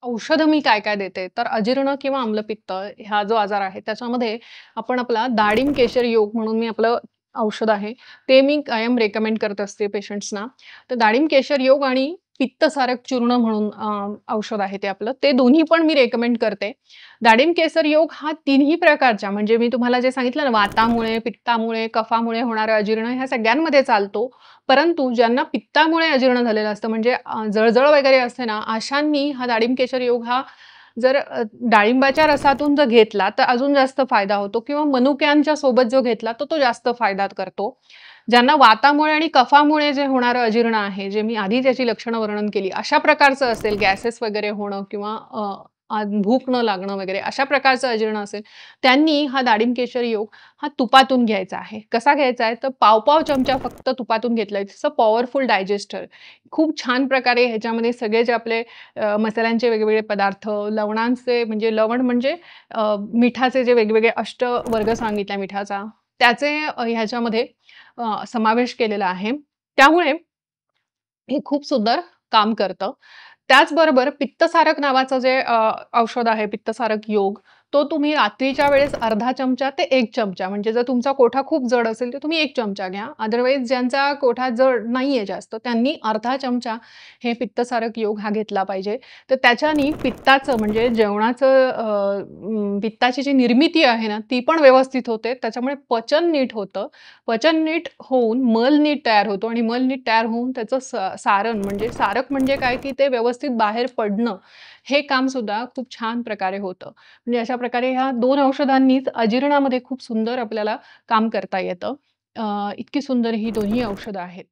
औषधं मी काय-काय देते, तर अजीर्ण किंवा आम्लपित्त हा जो आजार आहे, त्याच्यामध्ये आपण आपला डाळिंब केशर योग म्हणून मी आपलं औषध आहे, ते मी कायम रेकमेंड करत असते पेशंट्सना. तर डाळिंब केशर योग आणि पित्तसारक चूर्ण म्हणून औषध आहे ते आपलं, ते दोन्ही पण मी रेकमेंड करते. डाळिंब केसर योग हा तिन्ही प्रकारच्या म्हणजे मी तुम्हाला जे सांगितलं ना, वातामुळे, पित्तामुळे, कफामुळे होणारं अजीर्ण ह्या सगळ्यांमध्ये चालतो. परंतु ज्यांना पित्तामुळे अजीर्ण झालेलं असतं म्हणजे जळजळ वगैरे असते ना, अशांनी हा डाळिंब केशर योग हा जर डाळिंबाच्या रसातून जर घेतला तर अजून जास्त फायदा होतो किंवा मनुक्यांच्या सोबत जो घेतला तर तो जास्त फायदा करतो. ज्यांना वातामुळे आणि कफामुळे जे होणारं अजीर्ण आहे, जे मी आधी त्याची लक्षणं वर्णन केली, अशा प्रकारचं असेल गॅसेस वगैरे होणं किंवा भूक न लागणं वगैरे अशा प्रकारचं अजीर्ण असेल, त्यांनी हा डाळिंब केशर योग हा तुपातून घ्यायचा आहे. कसा घ्यायचा आहे? तर पाव-पाव चमचा फक्त तुपातून घेतलाय. It's powerful disaster. खूप छान प्रकारे ह्याच्यामध्ये सगळे जे आपले मसाल्यांचे वेगवेगळे पदार्थ, लवणांचे म्हणजे लवण म्हणजे मिठाचे जे वेगवेगळे अष्टवर्ग सांगितला मिठाचा, त्याचे ह्याच्यामध्ये समावेश केलेला आहे. त्यामुळे हे खूप सुंदर काम करतं. त्याचबरोबर पित्तसारक नावाचं जे औषध आहे, पित्तसारक योग, तो तुम्ही रात्रीच्या वेळेस अर्धा चमचा ते 1 चमचा म्हणजे जर तुमचा कोठा खूप जड असेल, तर तुम्ही 1 चमचा घ्या. अदरवाईज ज्यांचा कोठा जड नाहीये जास्त, त्यांनी अर्धा चमचा हे पित्तसारक योग हा घेतला पाहिजे. तर त्याच्यानी पित्ताचं म्हणजे जेवणाचं पित्ताची जी निर्मिती आहे ना, ती पण व्यवस्थित होते. त्याच्यामुळे पचन नीट होतं. पचन नीट होऊन मल नीट तयार होतो आणि मल नीट तयार होऊन त्याचं सारण म्हणजे सारक म्हणजे काय, की ते व्यवस्थित बाहेर पडणं, हे काम सुद्धा खूप छान प्रकारे होतं. म्हणजे अशा प्रकारे ह्या 2 औषधांनीच अजीर्णामध्ये खूप सुंदर आपल्याला काम करता येतं. इतकी सुंदर ही दोन्ही औषधं आहेत.